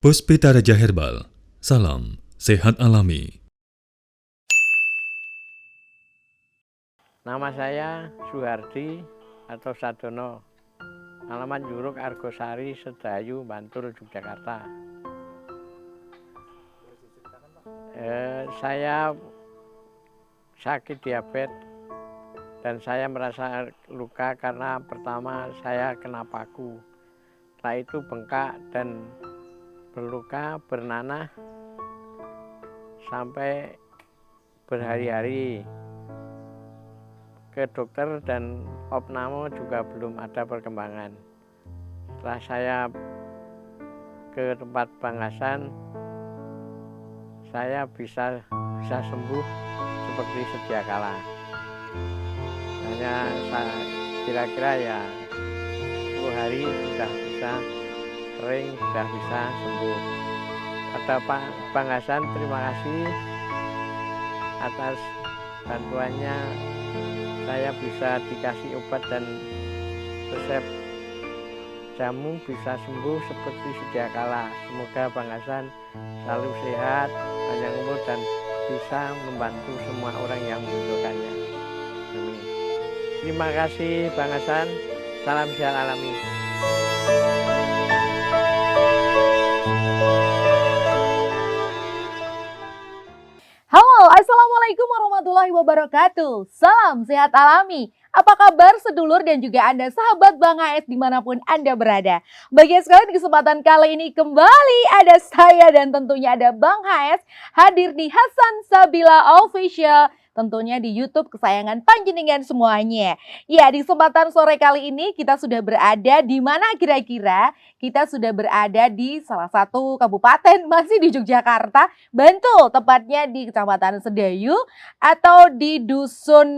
Puspita Raja Herbal, salam sehat alami. Nama saya Suhardi atau Sadono, alamat Juruk Argosari, Sedayu, Bantul, Yogyakarta. Saya sakit diabetes dan saya merasa luka karena pertama saya kena paku, setelah itu bengkak dan berluka, bernanah sampai berhari-hari. Ke dokter dan opname juga belum ada perkembangan. Setelah saya ke tempat Bang Hasan, saya bisa sembuh seperti sedia kala. Hanya saya kira-kira ya 10 hari sudah bisa kering, sudah bisa sembuh. Pada Pak Bang Hasan, terima kasih atas bantuannya. Saya bisa dikasih obat dan resep jamu, bisa sembuh seperti sedia kala. Semoga Bang Hasan selalu sehat, panjang umur, dan bisa membantu semua orang yang membutuhkannya. Amin. Terima kasih Bang Hasan. Salam sehat alami. Halo, Assalamualaikum warahmatullahi wabarakatuh. Salam sehat alami. Apa kabar sedulur dan juga Anda sahabat Bang HS dimanapun Anda berada. Bahagia sekali di kesempatan kali ini kembali ada saya dan tentunya ada Bang HS hadir di Hasan Sabila Official. Tentunya di YouTube kesayangan panjenengan semuanya. Ya, di kesempatan sore kali ini kita sudah berada di mana kira-kira? Kita sudah berada di salah satu kabupaten masih di Yogyakarta, Bantul, tepatnya di Kecamatan Sedayu atau di Dusun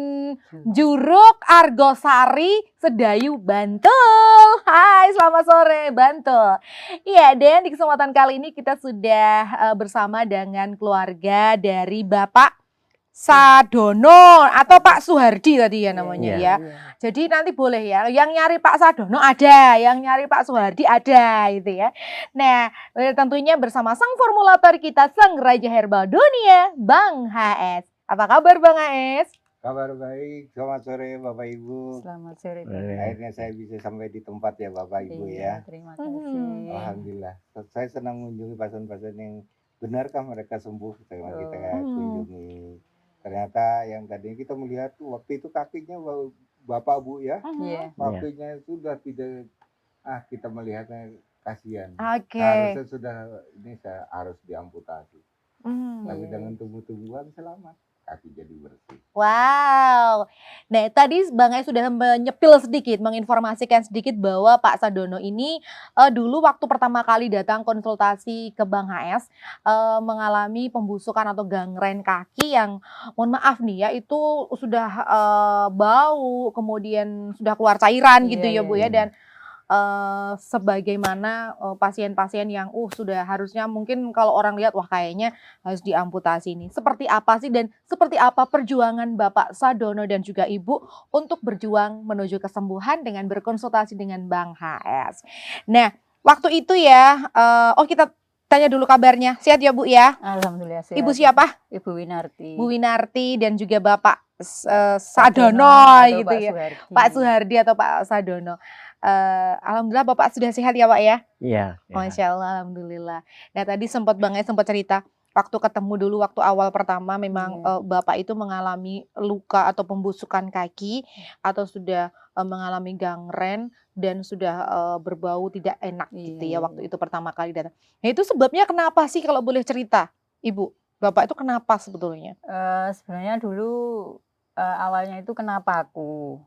Juruk Argosari, Sedayu, Bantul. Hai, selamat sore Bantul. Iya, dan di kesempatan kali ini kita sudah bersama dengan keluarga dari Bapak Sadono atau Pak Suhardi tadi ya namanya ya. Jadi nanti boleh ya, yang nyari Pak Sadono ada, yang nyari Pak Suhardi ada gitu ya. Nah, tentunya bersama sang formulator kita, sang Raja Herbal Dunia, Bang HS. Apa kabar Bang HS? Kabar baik, selamat sore Bapak Ibu. Selamat sore. Akhirnya saya bisa sampai di tempat ya Bapak Ibu ya. Terima kasih. Alhamdulillah. Saya senang mengunjungi pasien-pasien yang benarkah mereka sembuh setelah kita kunjungi. Ternyata yang tadinya kita melihat tuh waktu itu kakinya Bapak Bu ya, kakinya sudah tidak, kita melihatnya kasihan. Harusnya sudah ini saya harus diamputasi. Tapi dengan tumbuh-tumbuhan selamat, kaki jadi bersih. Wow. Nah, tadi Bang Ais sudah menyepil sedikit, menginformasikan sedikit bahwa Pak Sadono ini dulu waktu pertama kali datang konsultasi ke Bang HS mengalami pembusukan atau gangren kaki yang mohon maaf nih ya, itu sudah bau, kemudian sudah keluar cairan gitu ya Bu ya, dan sebagaimana pasien-pasien yang sudah harusnya mungkin kalau orang lihat wah kayaknya harus diamputasi ini. Seperti apa sih dan seperti apa perjuangan Bapak Sadono dan juga Ibu untuk berjuang menuju kesembuhan dengan berkonsultasi dengan Bang HS. Nah, waktu itu ya, kita tanya dulu kabarnya. Sehat ya Bu ya? Alhamdulillah sehat. Ibu siapa? Ibu Winarti. Bu Winarti dan juga Bapak Sadono gitu Pak ya. Suhardi. Pak Suhardi atau Pak Sadono. Alhamdulillah Bapak sudah sehat ya Pak ya? Iya. Masya Allah, Alhamdulillah. Nah tadi sempat Bang Ais sempat cerita, waktu ketemu dulu waktu awal pertama memang Bapak itu mengalami luka atau pembusukan kaki atau sudah mengalami gangren dan sudah berbau tidak enak gitu ya waktu itu pertama kali datang. Nah itu sebabnya kenapa sih kalau boleh cerita Ibu? Bapak itu kenapa sebetulnya? Sebenarnya dulu awalnya itu kena paku,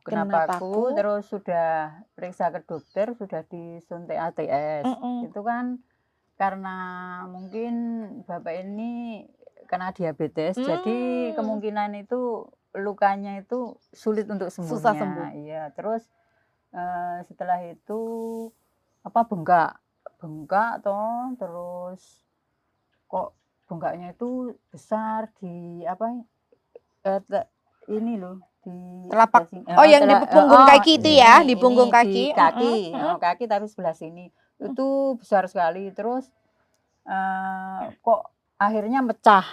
terus sudah periksa ke dokter, sudah disuntik ATS. Itu kan karena mungkin Bapak ini kena diabetes, jadi kemungkinan itu lukanya itu sulit untuk sembuhnya. Susah sembuh. Iya, terus setelah itu bengkak toh, terus kok bengkaknya itu besar di ini loh di telapak yang di punggung kaki itu ya, di punggung kaki. Kaki tapi sebelah sini itu besar sekali. Terus kok akhirnya mecah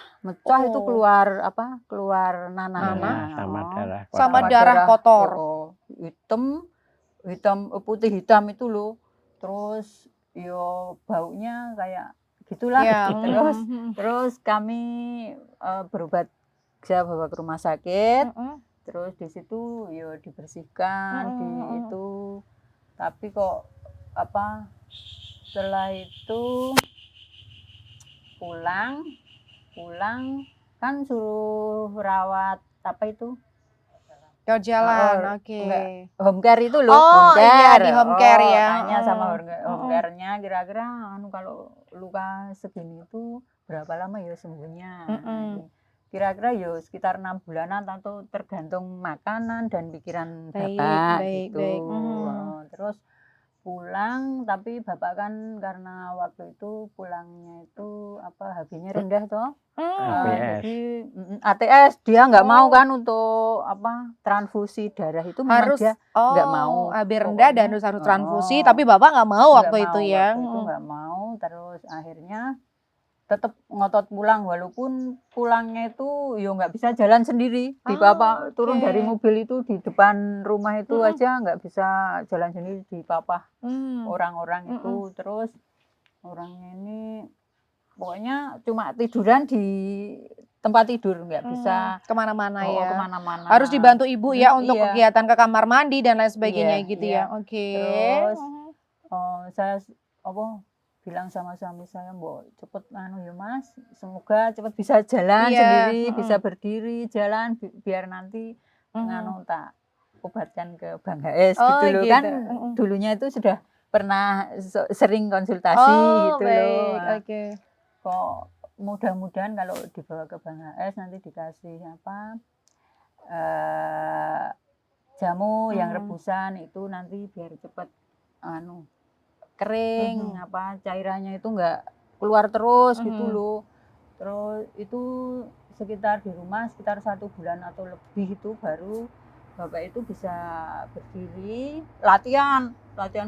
itu Oh. keluar keluar nanahnya. Nanah sama darah kotor. Sama darah kotor. Hitam putih hitam itu loh. Terus yo baunya kayak gitulah. Iya. Terus kami berobat, saya bawa ke rumah sakit. Terus di situ yo dibersihkan di itu. Tapi kok setelah itu pulang kan suruh rawat itu Jalan, oke. enggak, home care itu loh, Oh, home care. iya, di home care ya. Tanya sama home care-nya kira-kira kalau luka segini itu berapa lama ya sembuhnya. Kira-kira ya sekitar 6 bulanan atau tergantung makanan dan pikiran bapak gitu. Terus pulang, tapi bapak kan karena waktu itu pulangnya itu HB-nya rendah toh. Jadi ATS dia nggak mau kan untuk transfusi darah itu memang Harus dia nggak mau. HB rendah dan harus transfusi, tapi bapak nggak mau waktu itu ya. Waktu itu nggak mau, terus akhirnya tetap ngotot pulang walaupun pulangnya itu yo nggak bisa jalan sendiri. Di bapak turun dari mobil itu di depan rumah itu aja nggak bisa jalan sendiri di papa orang-orang itu. Terus orangnya ini pokoknya cuma tiduran di tempat tidur, nggak bisa kemana-mana ya. Kemana-mana. Harus dibantu ibu ya untuk kegiatan ke kamar mandi dan lain sebagainya gitu ya. Oke. Terus saya bilang sama suami saya, "Mbok cepet ya Mas, semoga cepet bisa jalan sendiri, bisa berdiri, jalan biar nanti tak obatkan ke Bang HS gitu loh." Kan dulunya itu sudah pernah sering konsultasi gitu loh. Oke. Kok mudah-mudahan kalau dibawa ke Bang HS nanti dikasih jamu yang rebusan itu nanti biar cepet kering, cairannya itu enggak keluar terus gitu loh. Terus itu sekitar di rumah sekitar 1 bulan atau lebih itu baru bapak itu bisa berdiri, latihan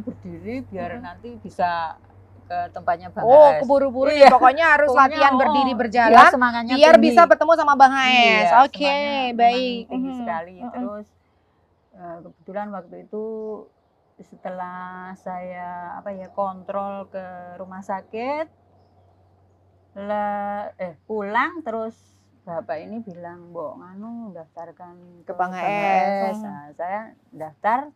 berdiri biar nanti bisa ke tempatnya Bang HS. Keburu-buru nih, pokoknya harus latihan berdiri berjalan biar tinggi. bisa bertemu sama Bang HS. Oke, baik. Tinggi sekali. Terus kebetulan waktu itu setelah saya kontrol ke rumah sakit, pulang terus bapak ini bilang, "Mbok daftarkan ke Bang HS." Nah, saya daftar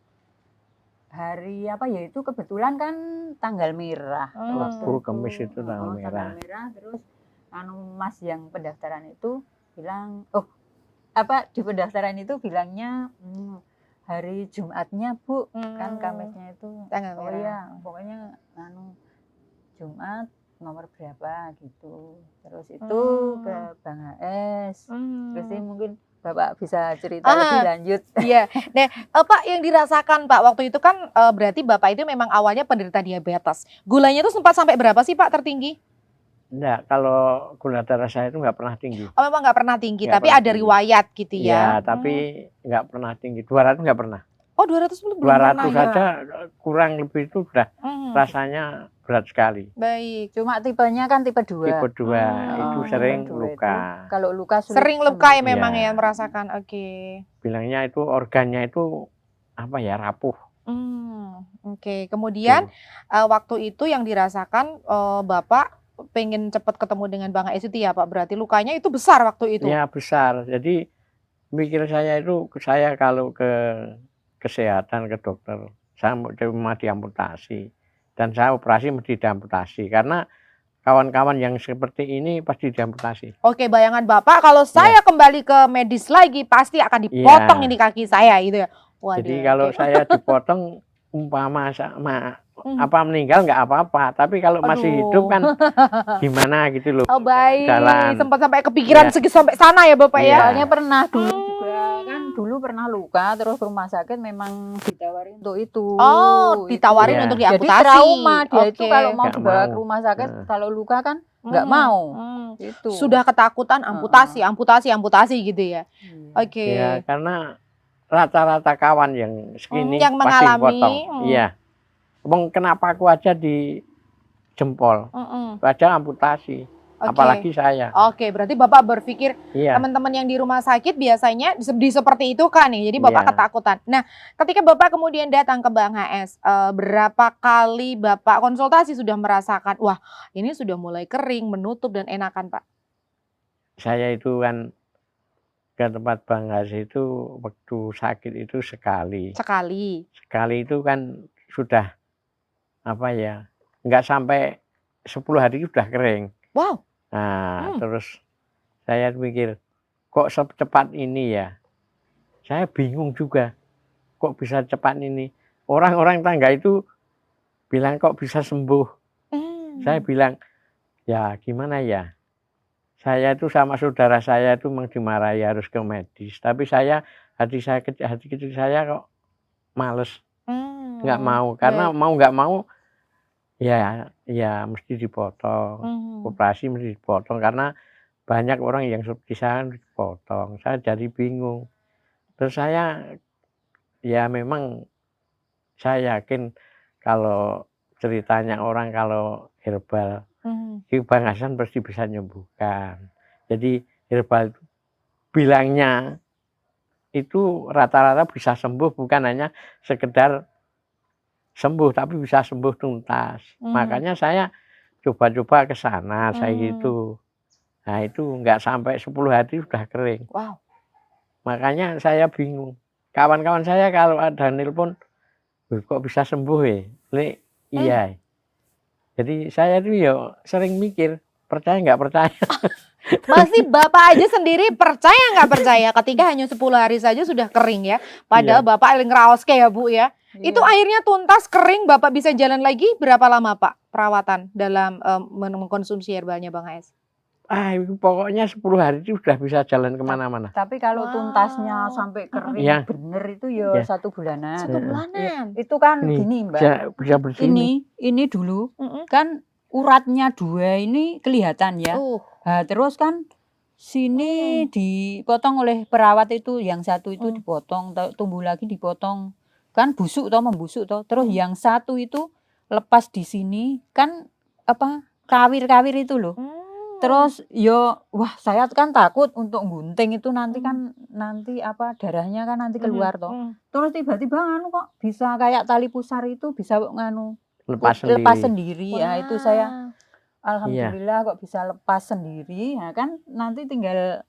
hari itu kebetulan kan tanggal merah. Rabu Kamis itu tanggal merah. Terus Mas yang pendaftaran itu bilang, di pendaftaran itu bilangnya hari Jumatnya Bu, kan Kamisnya itu tanggal merah. Iya, pokoknya Jumat nomor berapa gitu. Terus itu ke Bang HS. Terus ini mungkin Bapak bisa cerita lebih lanjut. Iya. Nah, Pak yang dirasakan Pak waktu itu kan berarti Bapak itu memang awalnya penderita diabetes. Gulanya itu sempat sampai berapa sih Pak tertinggi? Enggak, kalau gula darah saya itu nggak pernah tinggi. Oh, memang nggak pernah tinggi, Nggak tapi pernah ada tinggi. riwayat gitu ya? Ya, tapi nggak pernah tinggi. 200 nggak pernah. Oh, 200 belum 200 pernah ya? saja kurang lebih itu sudah rasanya berat sekali. Baik. Cuma tipenya kan tipe 2. Tipe 2 itu sering tipe 2 luka. itu, kalau luka Sering luka ya memang Iya. ya merasakan. Oke. Bilangnya itu organnya itu rapuh. Oke. Kemudian waktu itu yang dirasakan Bapak pengen cepat ketemu dengan Bang HS itu ya Pak, berarti lukanya itu besar waktu itu? Ya besar, jadi mikir saya kalau ke kesehatan, ke dokter, saya mau diamputasi dan saya operasi mesti diamputasi karena kawan-kawan yang seperti ini pasti diamputasi. Oke, bayangan Bapak kalau saya kembali ke medis lagi pasti akan dipotong ini kaki saya gitu ya. Waduh, jadi kalau saya dipotong umpama meninggal nggak apa-apa, tapi kalau masih hidup kan gimana gitu loh. Oh baik, jalan. sempat sampai kepikiran sampai sana ya Bapak ya. Soalnya pernah dulu juga kan, dulu pernah luka terus ke rumah sakit memang ditawarin untuk itu. Oh, ditawarin untuk diamputasi. Jadi trauma dia itu kalau mau Nggak dibawa mau. ke rumah sakit kalau luka kan nggak mau. Itu. Sudah ketakutan amputasi gitu ya. Oke. Ya karena rata-rata kawan yang segini yang pasti mengalami, potong. Iya. Kenapa aku aja jempol. Padahal amputasi. Oke. Apalagi saya. Oke, berarti Bapak berpikir Iya. teman-teman yang di rumah sakit biasanya di seperti itu kan nih. Jadi Bapak Iya. ketakutan. Nah, ketika Bapak kemudian datang ke Bang HS, berapa kali Bapak konsultasi sudah merasakan, wah ini sudah mulai kering, menutup dan enakan Pak? Saya itu kan ke tempat Bang HS itu waktu sakit itu sekali. Sekali. Sekali itu kan sudah apa ya, nggak sampai 10 hari sudah kering. Wow. Nah, terus saya mikir, kok secepat ini ya? Saya bingung juga, kok bisa cepat ini? Orang-orang tangga itu bilang kok bisa sembuh. Saya bilang, ya gimana ya? Saya itu sama saudara saya itu memang dimarahi harus ke medis. Tapi hati kecil saya kok males, nggak mau. Karena mau nggak mau, ya mesti dipotong. Operasi mesti dipotong karena banyak orang yang seperti saya dipotong. Saya jadi bingung. Terus ya memang saya yakin kalau ceritanya orang kalau herbal, Bang Hasan pasti bisa menyembuhkan. Jadi herbal itu bilangnya itu rata-rata bisa sembuh, bukan hanya sekedar sembuh, tapi bisa sembuh tuntas. Makanya saya coba-coba ke sana, saya gitu. Nah itu nggak sampai 10 hari sudah kering. Wow. Makanya saya bingung. Kawan-kawan saya kalau ada nelpon, kok bisa sembuh ya? Iya. Jadi saya tuh ya sering mikir, percaya nggak percaya. Masih Bapak aja sendiri percaya nggak percaya ketika hanya 10 hari saja sudah kering ya. Padahal Bapak ngeraos kayak ya Bu ya. Itu akhirnya tuntas kering, Bapak bisa jalan lagi berapa lama Pak perawatan dalam mengkonsumsi herbalnya Bang HS? Pokoknya 10 hari itu sudah bisa jalan kemana-mana. Tapi kalau tuntasnya sampai kering bener itu ya 1 bulanan. 1 bulanan. Itu kan gini Mbak. Bisa bersih. Ini dulu kan uratnya 2 ini kelihatan ya. Nah, terus kan sini dipotong oleh perawat itu, yang 1 itu dipotong, tumbuh lagi dipotong. Kan busuk toh, membusuk toh. Terus yang 1 itu lepas di sini kan apa? Kawir-kawir itu loh. Terus wah saya kan takut untuk gunting itu nanti kan apa darahnya kan nanti keluar toh. Terus tiba-tiba kok bisa kayak tali pusar itu bisa lepas sendiri. Ya itu saya alhamdulillah kok bisa lepas sendiri. Nah kan nanti tinggal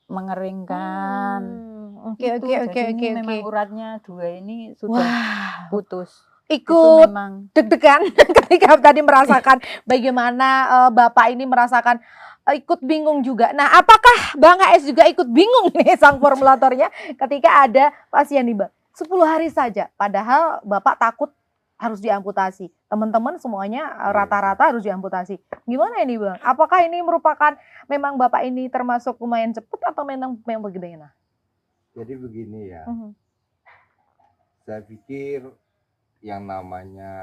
mengeringkan. Oke. Memang uratnya 2 ini sudah putus. Ikut deg-degan ketika tadi merasakan bagaimana Bapak ini merasakan ikut bingung juga. Nah, apakah Bang HS juga ikut bingung nih sang formulatornya ketika ada pasien nih Bang? 10 hari saja, padahal Bapak takut harus diamputasi. Teman-teman semuanya rata-rata harus diamputasi. Gimana ini Bang? Apakah ini merupakan memang Bapak ini termasuk lumayan cepat atau memang bagaimana? Jadi begini ya, saya pikir yang namanya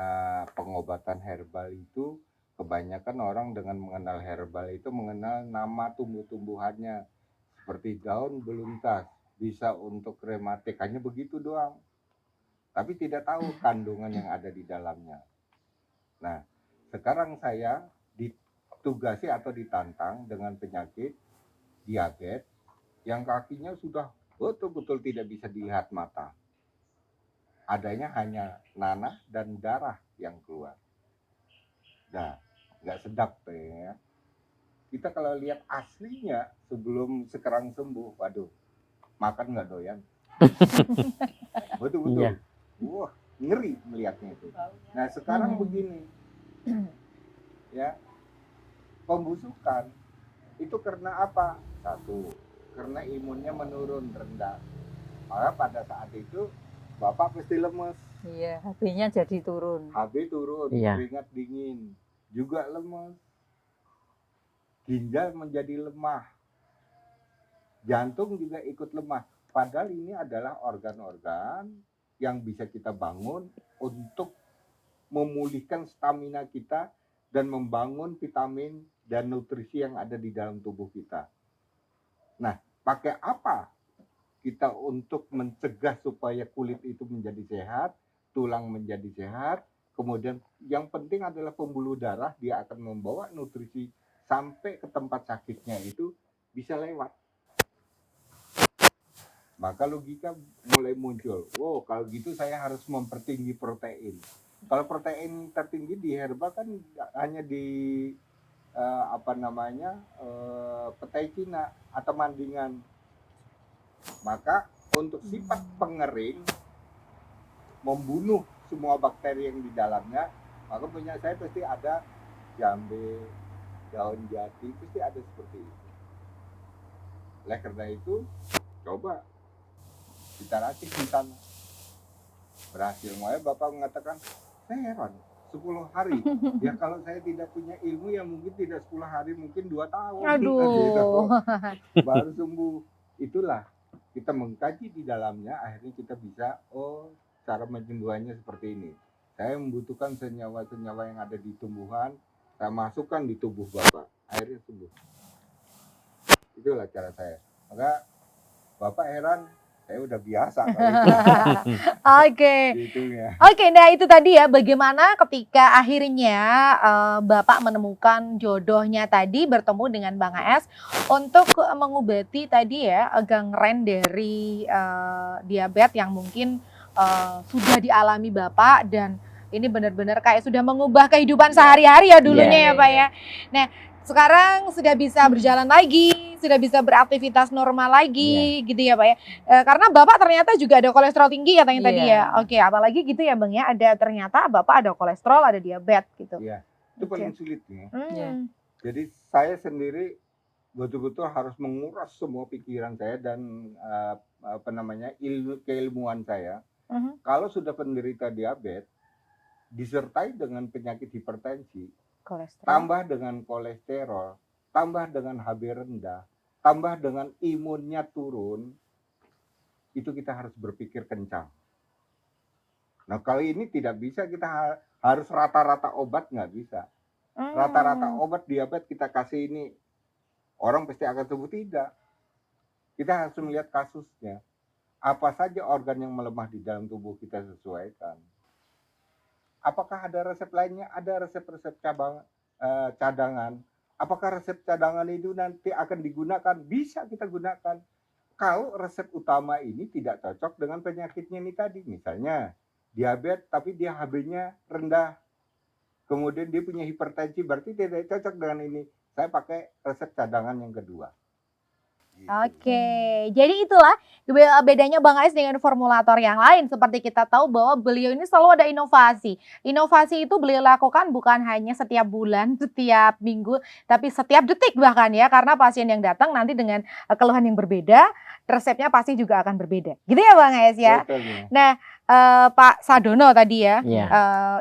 pengobatan herbal itu kebanyakan orang dengan mengenal herbal itu mengenal nama tumbuh-tumbuhannya seperti daun beluntas, bisa untuk rematik, hanya begitu doang, tapi tidak tahu kandungan yang ada di dalamnya. Nah sekarang saya ditugasi atau ditantang dengan penyakit diabetes yang kakinya sudah betul-betul tidak bisa dilihat mata. Adanya hanya nanah dan darah yang keluar. Nah, nggak sedap ya. Kita kalau lihat aslinya sebelum sekarang sembuh, waduh, makan nggak doyan. Betul-betul. Wah, ngeri melihatnya itu. Nah, sekarang begini, ya, pembusukan itu karena apa? 1, karena imunnya menurun, rendah. Maka pada saat itu Bapak pasti lemes. Iya, HB-nya jadi turun. HB turun, keringat dingin, juga lemes. Ginjal menjadi lemah. Jantung juga ikut lemah. Padahal ini adalah organ-organ yang bisa kita bangun untuk memulihkan stamina kita dan membangun vitamin dan nutrisi yang ada di dalam tubuh kita. Nah, pakai apa kita untuk mencegah supaya kulit itu menjadi sehat, tulang menjadi sehat, kemudian yang penting adalah pembuluh darah, dia akan membawa nutrisi sampai ke tempat sakitnya itu bisa lewat. Maka logika mulai muncul, wow kalau gitu saya harus mempertinggi protein. Kalau protein tertinggi di herba kan hanya di petai Cina atau mandingan. Maka untuk sifat pengering membunuh semua bakteri yang di dalamnya, maka punya saya pasti ada jambe, daun jati, pasti ada seperti itu. Oleh karena itu, coba kita racik di sana. Berhasil. Makanya Bapak mengatakan, saya heran, 10 hari. Ya kalau saya tidak punya ilmu ya mungkin tidak 10 hari, mungkin 2 tahun. Aduh. Baru sembuh. Itulah, kita mengkaji di dalamnya, akhirnya kita bisa, cara penyembuhannya seperti ini. Saya membutuhkan senyawa-senyawa yang ada di tumbuhan, saya masukkan di tubuh Bapak, akhirnya sembuh. Itulah cara saya. Maka Bapak heran, saya udah biasa. Oke. Oke, nah itu tadi ya bagaimana ketika akhirnya Bapak menemukan jodohnya tadi bertemu dengan Bang AS untuk mengobati tadi ya gangren dari diabetes yang mungkin sudah dialami Bapak dan ini benar-benar kayak sudah mengubah kehidupan sehari-hari ya dulunya ya Pak ya. Nah, sekarang sudah bisa berjalan lagi, sudah bisa beraktivitas normal lagi gitu ya Pak ya. Karena Bapak ternyata juga ada kolesterol tinggi katanya tadi ya. Oke, apalagi gitu ya Bang ya, ada ternyata Bapak ada kolesterol, ada diabetes gitu. Iya, itu paling sulitnya. Hmm. Jadi saya sendiri betul-betul harus menguras semua pikiran saya dan keilmuan saya. Kalau sudah penderita diabetes, disertai dengan penyakit hipertensi, tambah dengan kolesterol, tambah dengan HB rendah, tambah dengan imunnya turun, itu kita harus berpikir kencang. Nah kali ini tidak bisa kita harus rata-rata obat, nggak bisa. Rata-rata obat diabetes kita kasih ini, orang pasti akan sembuh, tidak. Kita harus melihat kasusnya. Apa saja organ yang melemah di dalam tubuh kita sesuaikan. Apakah ada resep lainnya? Ada resep-resep cadangan. Apakah resep cadangan itu nanti akan digunakan? Bisa kita gunakan. Kalau resep utama ini tidak cocok dengan penyakitnya ini tadi. Misalnya diabetes tapi dia HB-nya rendah. Kemudian dia punya hipertensi, berarti tidak cocok dengan ini. Saya pakai resep cadangan yang kedua. Gitu. Oke, jadi itulah bedanya Bang Ais dengan formulator yang lain. Seperti kita tahu bahwa beliau ini selalu ada inovasi. Inovasi itu beliau lakukan bukan hanya setiap bulan, setiap minggu, tapi setiap detik bahkan ya. Karena pasien yang datang nanti dengan keluhan yang berbeda, resepnya pasti juga akan berbeda. Gitu ya Bang Ais ya. Betul. Nah, Pak Sadono tadi ya,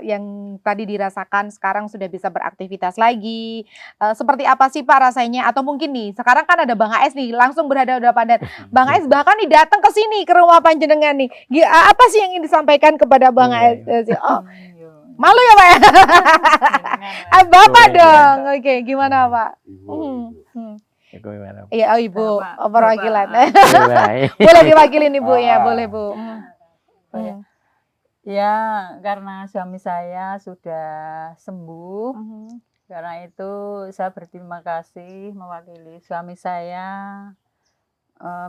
yang tadi dirasakan sekarang sudah bisa beraktivitas lagi. Seperti apa sih Pak rasanya? Atau mungkin nih, sekarang kan ada Bang AS nih, langsung berhadapan dan Bang AS bahkan nih datang ke sini ke rumah panjenengan nih. Apa sih yang ingin disampaikan kepada Bang AS? Oh, malu ya Pak ya? Bapak dong. Oke, gimana Pak? Iya, Ibu, perwakilan. Boleh diwakilin Ibu ya, boleh Bu. Ya, karena suami saya sudah sembuh, karena itu saya berterima kasih mewakili suami saya,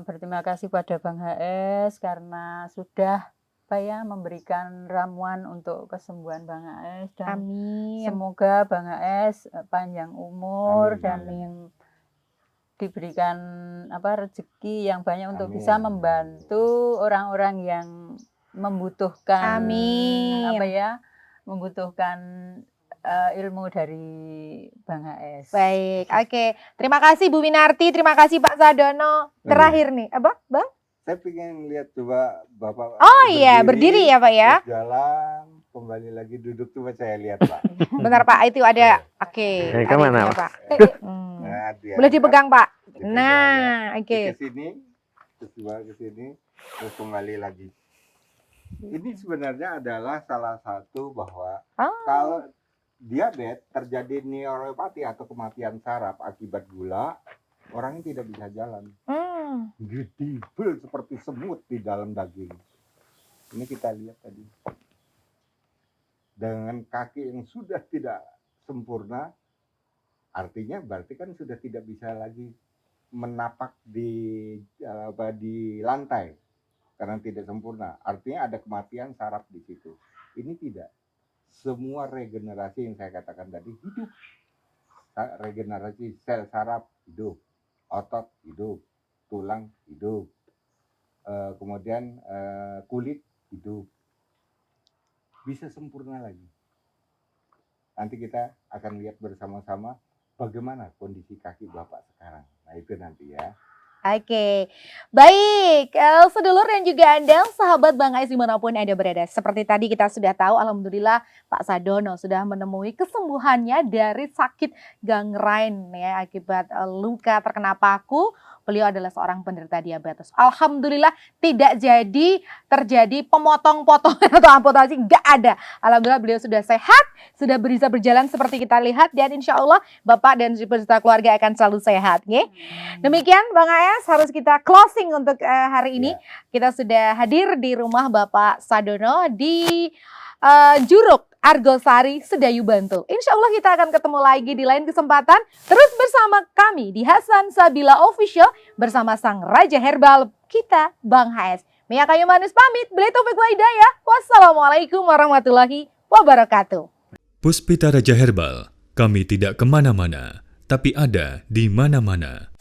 berterima kasih pada Bang HS karena sudah memberikan ramuan untuk kesembuhan Bang HS dan semoga Bang HS panjang umur dan diberikan rezeki yang banyak untuk bisa membantu orang-orang yang membutuhkan membutuhkan ilmu dari Bang HS. Baik, oke. Terima kasih Bu Winarti, terima kasih Pak Sadono. Terakhir nih, Bang? Saya pengen lihat coba Bapak berdiri ya Pak ya. Jalan, kembali lagi duduk, coba saya lihat Pak. Bentar Pak, itu ada, oke. Kemana Pak? Boleh dipegang Pak. Nah, oke. Ke sini, ke sini, terus kembali lagi. Ini sebenarnya adalah salah satu bahwa kalau diabetes terjadi neuropati atau kematian saraf akibat gula, orangnya tidak bisa jalan. Gedibel seperti semut di dalam daging. Ini kita lihat tadi. dengan kaki yang sudah tidak sempurna, artinya berarti kan sudah tidak bisa lagi menapak di lantai karena tidak sempurna. Artinya ada kematian saraf di situ. Ini tidak. Semua regenerasi yang saya katakan tadi hidup. Regenerasi sel saraf hidup, otot hidup, tulang hidup, kemudian kulit hidup. Bisa sempurna lagi. Nanti kita akan lihat bersama-sama bagaimana kondisi kaki Bapak sekarang. Nah itu nanti ya. Oke, baik, sedulur dan juga Anda, sahabat Bang Ais dimanapun Anda berada. Seperti tadi kita sudah tahu, alhamdulillah Pak Sadono sudah menemui kesembuhannya dari sakit gangrene ya akibat luka terkena paku. Beliau adalah seorang penderita diabetes. Alhamdulillah tidak terjadi pemotong-potongan atau amputasi, nggak ada. Alhamdulillah beliau sudah sehat, sudah bisa berjalan seperti kita lihat dan insya Allah Bapak dan beserta keluarga akan selalu sehat. Ya. Demikian Bang AS harus kita closing untuk hari ini. Kita sudah hadir di rumah Bapak Sadono di Juruk Argosari, Sedayu, Bantul. Insya Allah kita akan ketemu lagi di lain kesempatan. Terus bersama kami di Hasan Sabila Official bersama Sang Raja Herbal kita Bang HS. Mia Kayu Manis pamit. Bila Taufik wa Hidayah. Wassalamualaikum warahmatullahi wabarakatuh. Puspita Raja Herbal, kami tidak kemana-mana, tapi ada di mana-mana.